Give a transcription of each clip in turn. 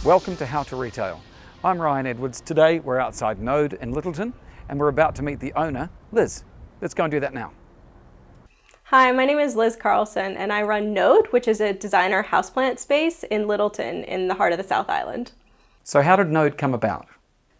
Welcome to How to Retail. I'm Ryan Edwards. Today we're outside Node in Littleton and we're about to meet the owner, Liz. Let's go and do that now. Hi, my name is Liz Carlson and I run Node, which is a designer houseplant space in Littleton in the heart of the South Island. So how did Node come about?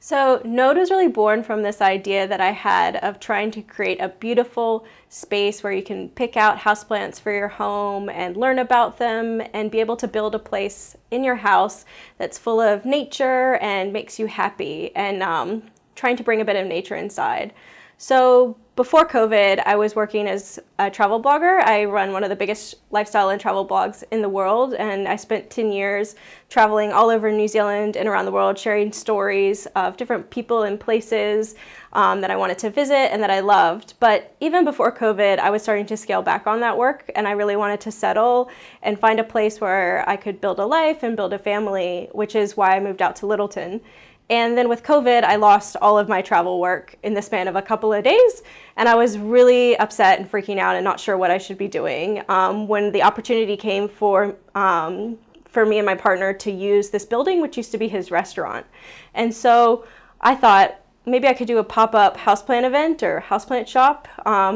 So Node was really born from this idea that I had of trying to create a beautiful space where you can pick out houseplants for your home and learn about them and be able to build a place in your house that's full of nature and makes you happy, and trying to bring a bit of nature inside. So before COVID, I was working as a travel blogger. I run one of the biggest lifestyle and travel blogs in the world, and I spent 10 years traveling all over New Zealand and around the world, sharing stories of different people and places that I wanted to visit and that I loved. But even before COVID, I was starting to scale back on that work, and I really wanted to settle and find a place where I could build a life and build a family, which is why I moved out to Littleton. And then with COVID, I lost all of my travel work in the span of a couple of days, and I was really upset and freaking out and not sure what I should be doing. When the opportunity came for me and my partner to use this building, which used to be his restaurant. And so I thought, maybe I could do a pop-up houseplant event or houseplant shop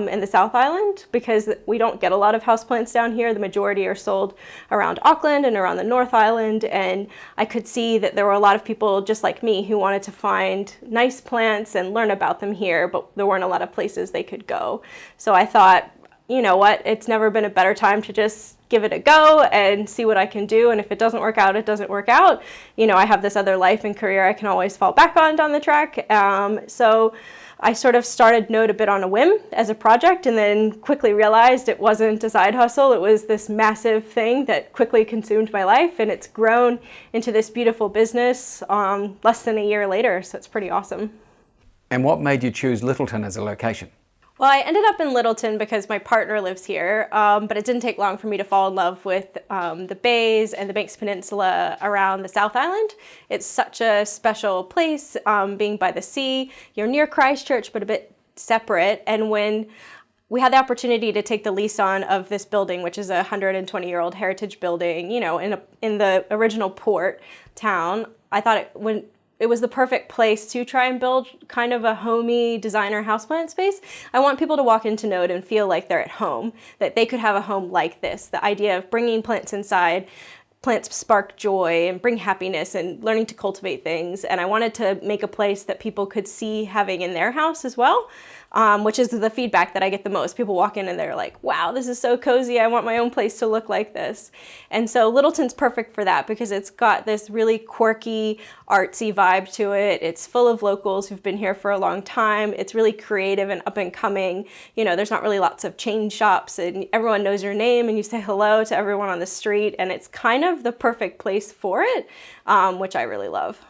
in the South Island, because we don't get a lot of houseplants down here. The majority are sold around Auckland and around the North Island, and I could see that there were a lot of people just like me who wanted to find nice plants and learn about them here, but there weren't a lot of places they could go. So I thought, you know what, it's never been a better time to just give it a go and see what I can do. And if it doesn't work out, it doesn't work out. You know, I have this other life and career I can always fall back on down the track. So I sort of started Node a bit on a whim as a project, and then quickly realized it wasn't a side hustle. It was this massive thing that quickly consumed my life, and it's grown into this beautiful business less than a year later. So it's pretty awesome. And what made you choose Littleton as a location? Well, I ended up in Littleton because my partner lives here, but it didn't take long for me to fall in love with the bays and the Banks Peninsula around the South Island. It's such a special place, being by the sea. You're near Christchurch, but a bit separate. And when we had the opportunity to take the lease on of this building, which is a 120-year-old heritage building, you know, in the original port town, I thought it was the perfect place to try and build kind of a homey designer houseplant space. I want people to walk into Node and feel like they're at home, that they could have a home like this. The idea of bringing plants inside, plants spark joy and bring happiness and learning to cultivate things. And I wanted to make a place that people could see having in their house as well, which is the feedback that I get the most. People walk in and they're like, wow, this is so cozy. I want my own place to look like this. And so Littleton's perfect for that because it's got this really quirky, artsy vibe to it. It's full of locals who've been here for a long time. It's really creative and up and coming. You know, there's not really lots of chain shops, and everyone knows your name and you say hello to everyone on the street. And it's kind of the perfect place for it, which I really love.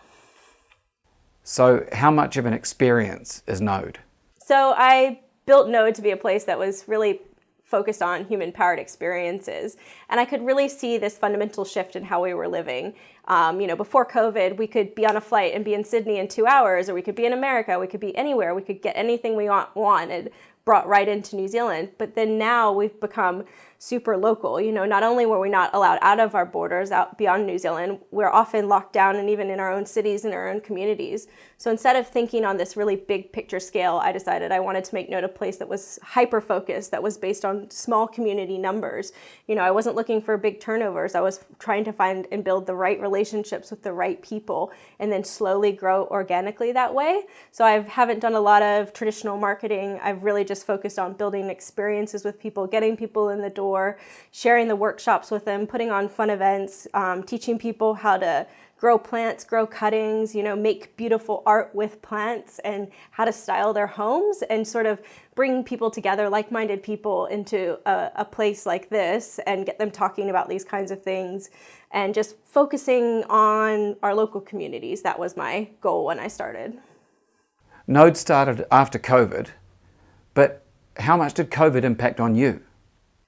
So how much of an experience is Node? So I built Node to be a place that was really focused on human-powered experiences. And I could really see this fundamental shift in how we were living. You know, before COVID, we could be on a flight and be in Sydney in 2 hours, or we could be in America, we could be anywhere, we could get anything we wanted brought right into New Zealand. But then now we've become super local. You know, not only were we not allowed out of our borders, out beyond New Zealand, we're often locked down and even in our own cities and our own communities. So instead of thinking on this really big picture scale, I decided I wanted to make Node a place that was hyper-focused, that was based on small community numbers. You know, I wasn't looking for big turnovers. I was trying to find and build the right relationships with the right people and then slowly grow organically that way. So I haven't done a lot of traditional marketing. I've really just focused on building experiences with people, getting people in the door, sharing the workshops with them, putting on fun events, teaching people how to grow plants, grow cuttings, you know, make beautiful art with plants, and how to style their homes, and sort of bring people together, like-minded people, into a place like this and get them talking about these kinds of things and just focusing on our local communities. That was my goal when I started. Node started after COVID, but how much did COVID impact on you?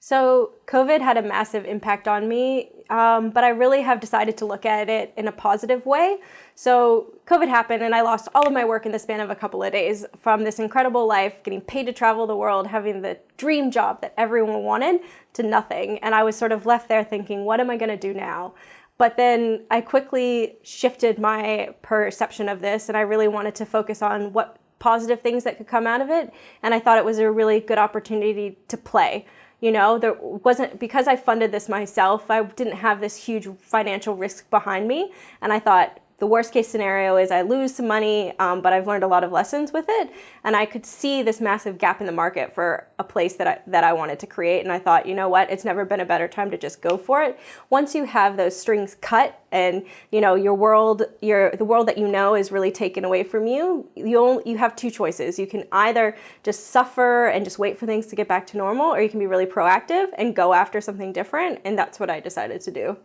So COVID had a massive impact on me, but I really have decided to look at it in a positive way. So COVID happened and I lost all of my work in the span of a couple of days, from this incredible life, getting paid to travel the world, having the dream job that everyone wanted, to nothing. And I was sort of left there thinking, what am I going to do now? But then I quickly shifted my perception of this, and I really wanted to focus on what positive things that could come out of it. And I thought it was a really good opportunity to play. You know, there wasn't, because I funded this myself, I didn't have this huge financial risk behind me. And I thought, the worst case scenario is I lose some money, but I've learned a lot of lessons with it. And I could see this massive gap in the market for a place that I wanted to create. And I thought, you know what, it's never been a better time to just go for it. Once you have those strings cut and, you know, the world that you know is really taken away from you, you have two choices. You can either just suffer and just wait for things to get back to normal, or you can be really proactive and go after something different. And that's what I decided to do.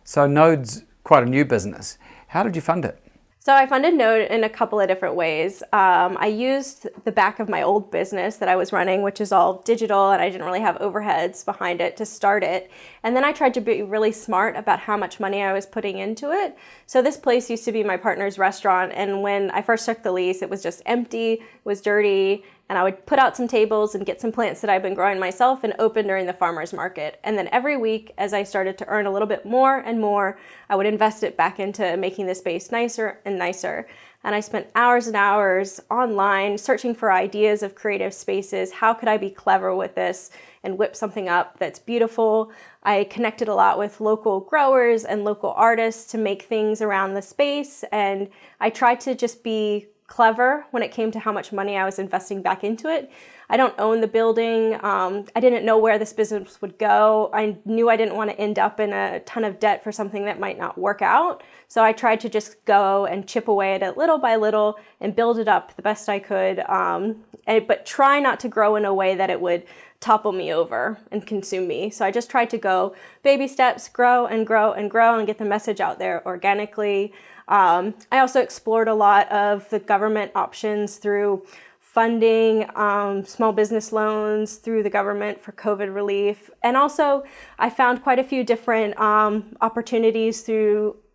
So Node's quite a new business. How did you fund it? So I funded Node in a couple of different ways. I used the back of my old business that I was running, which is all digital, and I didn't really have overheads behind it to start it. And then I tried to be really smart about how much money I was putting into it. So this place used to be my partner's restaurant, and when I first took the lease, it was just empty, it was dirty, and I would put out some tables and get some plants that I've been growing myself and open during the farmer's market. And then every week, as I started to earn a little bit more and more, I would invest it back into making the space nicer and nicer. And I spent hours and hours online searching for ideas of creative spaces. How could I be clever with this and whip something up that's beautiful? I connected a lot with local growers and local artists to make things around the space. And I tried to just be clever when it came to how much money I was investing back into it. I don't own the building. I didn't know where this business would go. I knew I didn't want to end up in a ton of debt for something that might not work out. So I tried to just go and chip away at it little by little and build it up the best I could, but try not to grow in a way that it would topple me over and consume me. So I just tried to go baby steps, grow and grow and grow and get the message out there organically. I also explored a lot of the government options through funding, small business loans through the government for COVID relief. And also I found quite a few different opportunities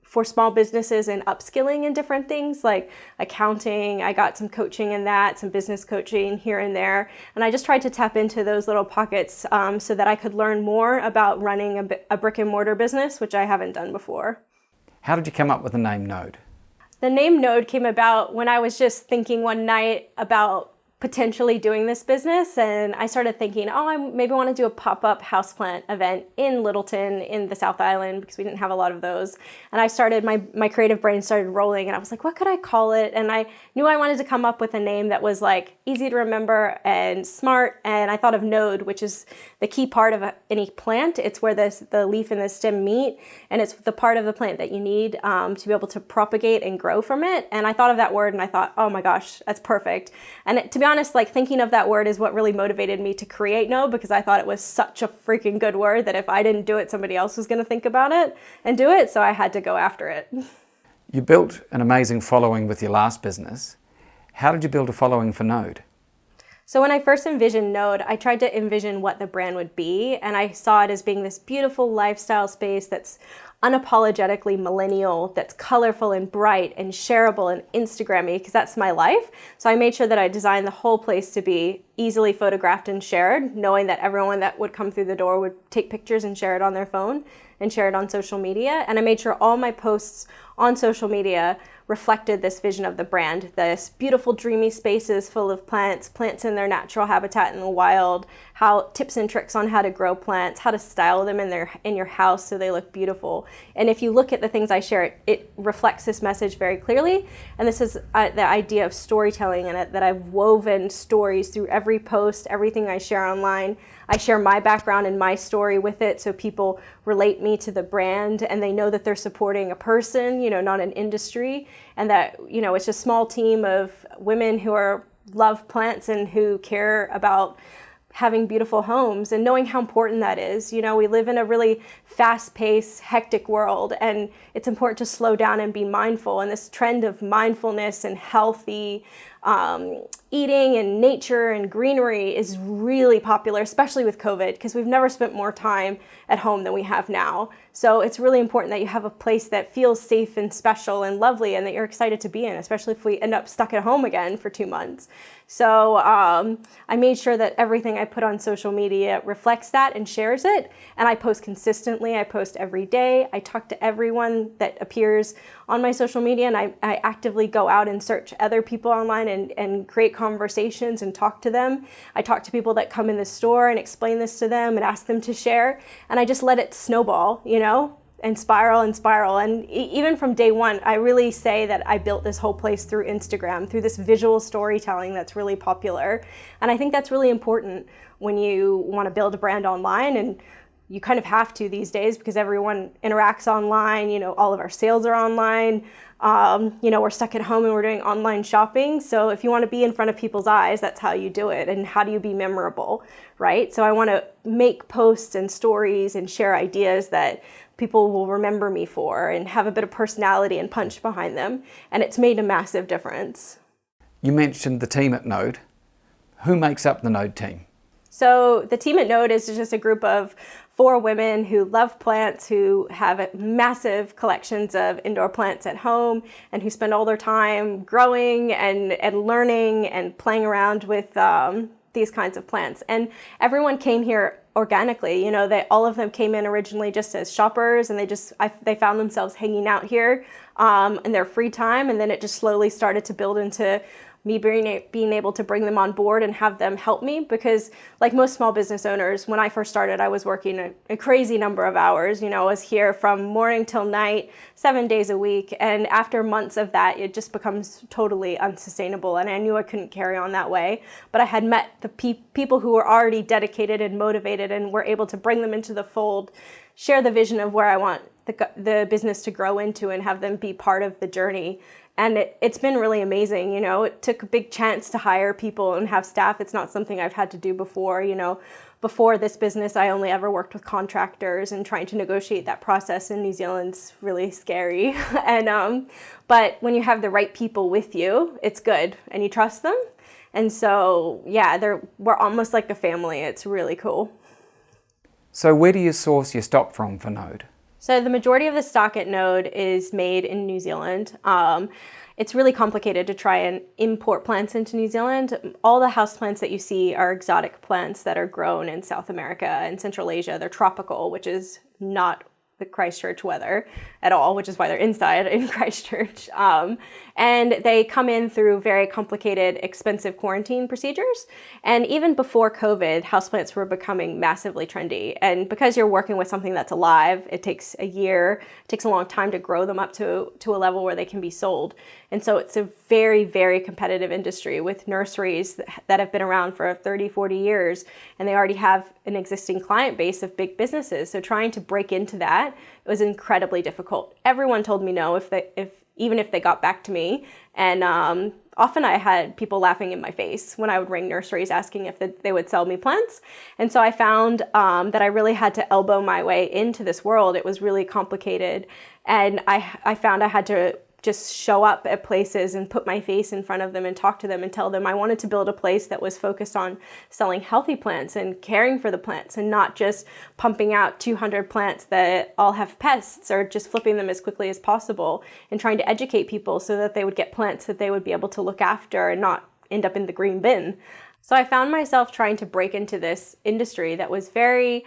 for small businesses and upskilling in different things like accounting. I got some coaching in that, some business coaching here and there. And I just tried to tap into those little pockets so that I could learn more about running a brick and mortar business, which I haven't done before. How did you come up with the name Node? The name Node came about when I was just thinking one night about potentially doing this business, and I started thinking, oh, I maybe want to do a pop-up houseplant event in Littleton in the South Island because we didn't have a lot of those. And I started, my creative brain started rolling, and I was like, what could I call it? And I knew I wanted to come up with a name that was like easy to remember and smart, and I thought of node, which is the key part of any plant. It's where the leaf and the stem meet, and it's the part of the plant that you need to be able to propagate and grow from it. And I thought of that word and I thought, oh my gosh, that's perfect. And to be honest, like thinking of that word is what really motivated me to create Node, because I thought it was such a freaking good word that if I didn't do it, somebody else was going to think about it and do it. So I had to go after it. You built an amazing following with your last business. How did you build a following for Node? So when I first envisioned Node, I tried to envision what the brand would be, and I saw it as being this beautiful lifestyle space that's unapologetically millennial, that's colorful and bright and shareable and Instagrammy, because that's my life. So I made sure that I designed the whole place to be easily photographed and shared, knowing that everyone that would come through the door would take pictures and share it on their phone and share it on social media. And I made sure all my posts on social media reflected this vision of the brand, this beautiful dreamy spaces full of plants in their natural habitat in the wild, how tips and tricks on how to grow plants, how to style them in your house so they look beautiful. And if you look at the things I share, it reflects this message very clearly. And this is the idea of storytelling in it, that I've woven stories through every post, everything I share online. I share my background and my story with it so people relate me to the brand and they know that they're supporting a person, not an industry, and that, it's a small team of women who love plants and who care about having beautiful homes and knowing how important that is. We live in a really fast-paced, hectic world, and it's important to slow down and be mindful. And this trend of mindfulness and healthy eating and nature and greenery is really popular, especially with COVID, because we've never spent more time at home than we have now. So it's really important that you have a place that feels safe and special and lovely and that you're excited to be in, especially if we end up stuck at home again for 2 months. So I made sure that everything I put on social media reflects that and shares it. And I post consistently. I post every day. I talk to everyone that appears on my social media, and I actively go out and search other people online and create conversations and talk to them. I talk to people that come in the store and explain this to them and ask them to share. And I just let it snowball, and spiral and spiral. And even from day one, I really say that I built this whole place through Instagram, through this visual storytelling that's really popular. And I think that's really important when you want to build a brand online, and you kind of have to these days because everyone interacts online. All of our sales are online. We're stuck at home and we're doing online shopping. So if you want to be in front of people's eyes, that's how you do it. And how do you be memorable, right? So I want to make posts and stories and share ideas that people will remember me for and have a bit of personality and punch behind them. And it's made a massive difference. You mentioned the team at Node. Who makes up the Node team? So the team at Node is just a group of 4 women who love plants, who have massive collections of indoor plants at home, and who spend all their time growing and learning and playing around with these kinds of plants. And everyone came here organically. All of them came in originally just as shoppers, and they found themselves hanging out here in their free time, and then it just slowly started to build into me being able to bring them on board and have them help me, because like most small business owners, when I first started, I was working a crazy number of hours. I was here from morning till night, 7 days a week. And after months of that, it just becomes totally unsustainable. And I knew I couldn't carry on that way. But I had met the people who were already dedicated and motivated and were able to bring them into the fold, share the vision of where I want the business to grow into, and have them be part of the journey. And it's been really amazing. It took a big chance to hire people and have staff. It's not something I've had to do before. Before this business, I only ever worked with contractors, and trying to negotiate that process in New Zealand's really scary. But when you have the right people with you, it's good, and you trust them. And so, yeah, we're almost like a family. It's really cool. So where do you source your stock from for Node? So the majority of the stock at Node is made in New Zealand. It's really complicated to try and import plants into New Zealand. All the houseplants that you see are exotic plants that are grown in South America and Central Asia. They're tropical, which is not the Christchurch weather at all, which is why they're inside in Christchurch. And they come in through very complicated, expensive quarantine procedures. And even before COVID, houseplants were becoming massively trendy. And because you're working with something that's alive, it takes a year, it takes a long time to grow them up to a level where they can be sold. And so it's a very, very competitive industry with nurseries that have been around for 30, 40 years, and they already have an existing client base of big businesses. So trying to break into that, it was incredibly difficult. Everyone told me no even if they got back to me. And often I had people laughing in my face when I would ring nurseries asking if they would sell me plants. And so I found that I really had to elbow my way into this world. It was really complicated. And I found I had to just show up at places and put my face in front of them and talk to them and tell them I wanted to build a place that was focused on selling healthy plants and caring for the plants, and not just pumping out 200 plants that all have pests or just flipping them as quickly as possible, and trying to educate people so that they would get plants that they would be able to look after and not end up in the green bin. So I found myself trying to break into this industry that was very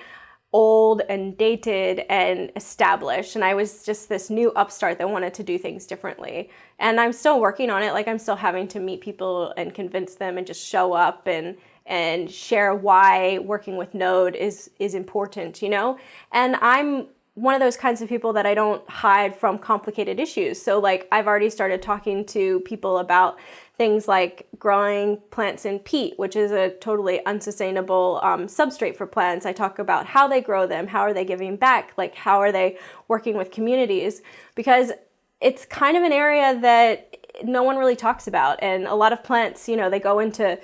old and dated and established, and I was just this new upstart that wanted to do things differently. And I'm still working on it. Like, I'm still having to meet people and convince them and just show up and share why working with Node is important, And I'm one of those kinds of people that I don't hide from complicated issues. So like, I've already started talking to people about things like growing plants in peat, which is a totally unsustainable substrate for plants. I talk about how they grow them, how are they giving back, like how are they working with communities, because it's kind of an area that no one really talks about. And a lot of plants, they go into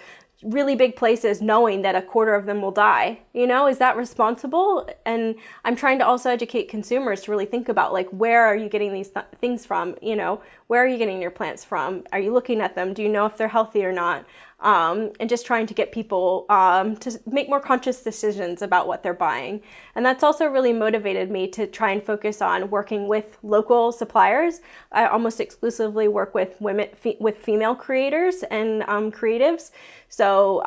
really big places knowing that a quarter of them will die. You know, is that responsible? And I'm trying to also educate consumers to really think about, like, where are you getting these things from? You know, where are you getting your plants from? Are you looking at them? Do you know if they're healthy or not? And just trying to get people to make more conscious decisions about what they're buying. And that's also really motivated me to try and focus on working with local suppliers. I almost exclusively work with with female creators and creatives. So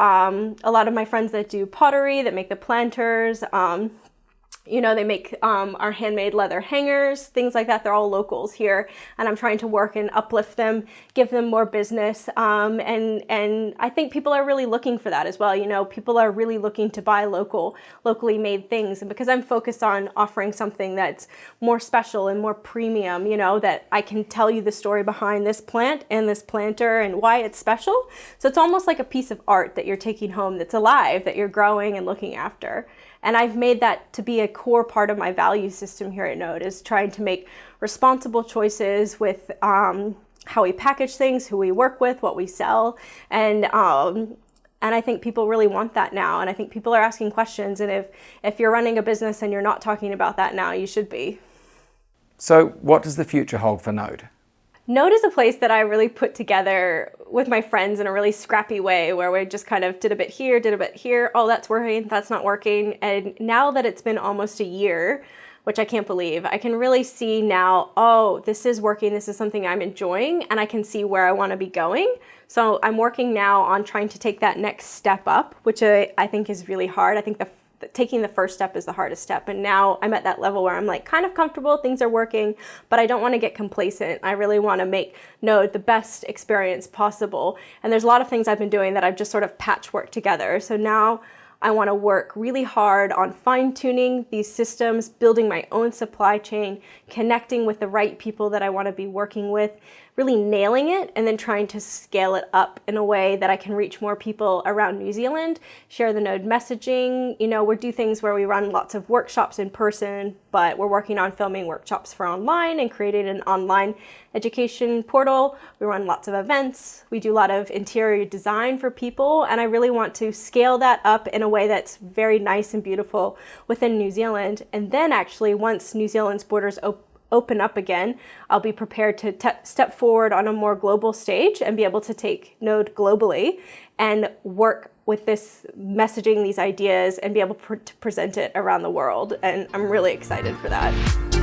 a lot of my friends that do pottery, that make the planters, you know, they make our handmade leather hangers, things like that. They're all locals here, and I'm trying to work and uplift them, give them more business, and I think people are really looking for that as well. You know, people are really looking to buy locally made things, and because I'm focused on offering something that's more special and more premium, you know, that I can tell you the story behind this plant and this planter and why it's special. So it's almost like a piece of art that you're taking home that's alive, that you're growing and looking after. And I've made that to be a core part of my value system here at Node, is trying to make responsible choices with how we package things, who we work with, what we sell. And I think people really want that now. And I think people are asking questions. And if you're running a business and you're not talking about that now, you should be. So what does the future hold for Node? Node is a place that I really put together with my friends in a really scrappy way, where we just kind of did a bit here, did a bit here. Oh, that's working, that's not working. And now that it's been almost a year, which I can't believe, I can really see now, oh, this is working, this is something I'm enjoying, and I can see where I want to be going. So I'm working now on trying to take that next step up, which I think is really hard. I think taking the first step is the hardest step. And now I'm at that level where I'm like kind of comfortable, things are working, but I don't want to get complacent. I really want to make Node the best experience possible. And there's a lot of things I've been doing that I've just sort of patchworked together. So now I want to work really hard on fine-tuning these systems, building my own supply chain, connecting with the right people that I want to be working with, really nailing it, and then trying to scale it up in a way that I can reach more people around New Zealand, share the Node messaging. You know, we do things where we run lots of workshops in person, but we're working on filming workshops for online and creating an online education portal. We run lots of events. We do a lot of interior design for people, and I really want to scale that up in a way that's very nice and beautiful within New Zealand. And then actually, once New Zealand's borders open up again, I'll be prepared to step forward on a more global stage and be able to take Node globally and work with this messaging, these ideas, and be able to present it around the world. And I'm really excited for that.